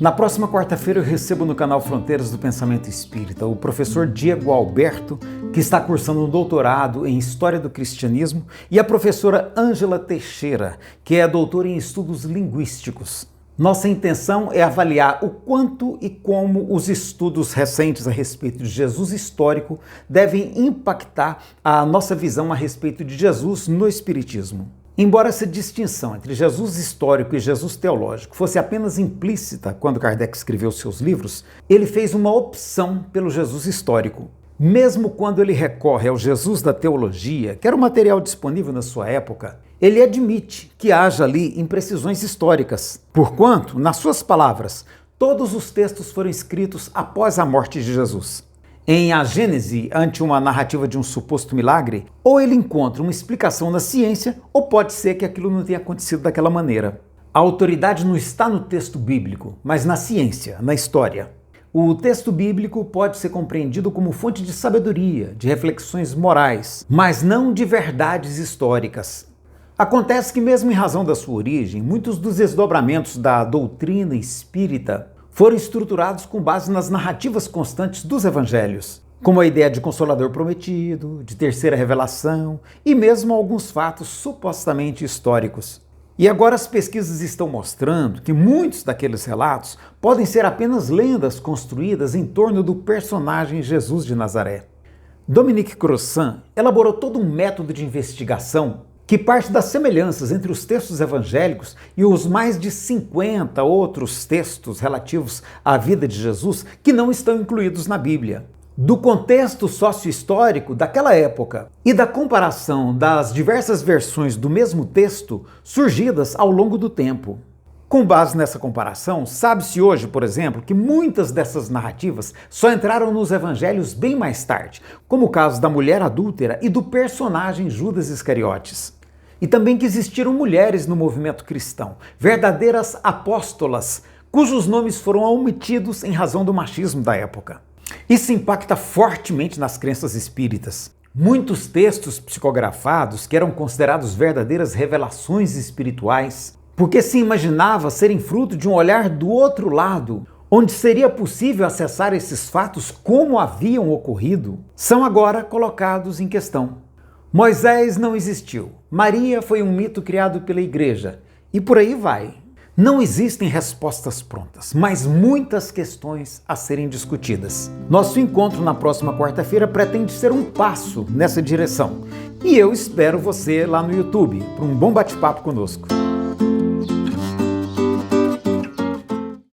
Na próxima quarta-feira eu recebo no canal Fronteiras do Pensamento Espírita o professor Diego Alberto, que está cursando um doutorado em História do Cristianismo, e a professora Ângela Teixeira, que é doutora em Estudos Linguísticos. Nossa intenção é avaliar o quanto e como os estudos recentes a respeito de Jesus histórico devem impactar a nossa visão a respeito de Jesus no Espiritismo. Embora essa distinção entre Jesus histórico e Jesus teológico fosse apenas implícita quando Kardec escreveu seus livros, ele fez uma opção pelo Jesus histórico. Mesmo quando ele recorre ao Jesus da teologia, que era o material disponível na sua época, ele admite que haja ali imprecisões históricas, porquanto, nas suas palavras, todos os textos foram escritos após a morte de Jesus. Em A Gênese, ante uma narrativa de um suposto milagre, ou ele encontra uma explicação na ciência, ou pode ser que aquilo não tenha acontecido daquela maneira. A autoridade não está no texto bíblico, mas na ciência, na história. O texto bíblico pode ser compreendido como fonte de sabedoria, de reflexões morais, mas não de verdades históricas. Acontece que, mesmo em razão da sua origem, muitos dos desdobramentos da doutrina espírita foram estruturados com base nas narrativas constantes dos evangelhos, como a ideia de Consolador prometido, de terceira revelação e mesmo alguns fatos supostamente históricos. E agora as pesquisas estão mostrando que muitos daqueles relatos podem ser apenas lendas construídas em torno do personagem Jesus de Nazaré. Dominique Crossan elaborou todo um método de investigação que parte das semelhanças entre os textos evangélicos e os mais de 50 outros textos relativos à vida de Jesus que não estão incluídos na Bíblia. Do contexto sócio-histórico daquela época e da comparação das diversas versões do mesmo texto surgidas ao longo do tempo. Com base nessa comparação, sabe-se hoje, por exemplo, que muitas dessas narrativas só entraram nos evangelhos bem mais tarde, como o caso da mulher adúltera e do personagem Judas Iscariotes. E também que existiram mulheres no movimento cristão, verdadeiras apóstolas, cujos nomes foram omitidos em razão do machismo da época. Isso impacta fortemente nas crenças espíritas. Muitos textos psicografados que eram considerados verdadeiras revelações espirituais, porque se imaginava serem fruto de um olhar do outro lado, onde seria possível acessar esses fatos como haviam ocorrido, são agora colocados em questão. Moisés não existiu, Maria foi um mito criado pela igreja, e por aí vai. Não existem respostas prontas, mas muitas questões a serem discutidas. Nosso encontro na próxima quarta-feira pretende ser um passo nessa direção, e eu espero você lá no YouTube para um bom bate-papo conosco.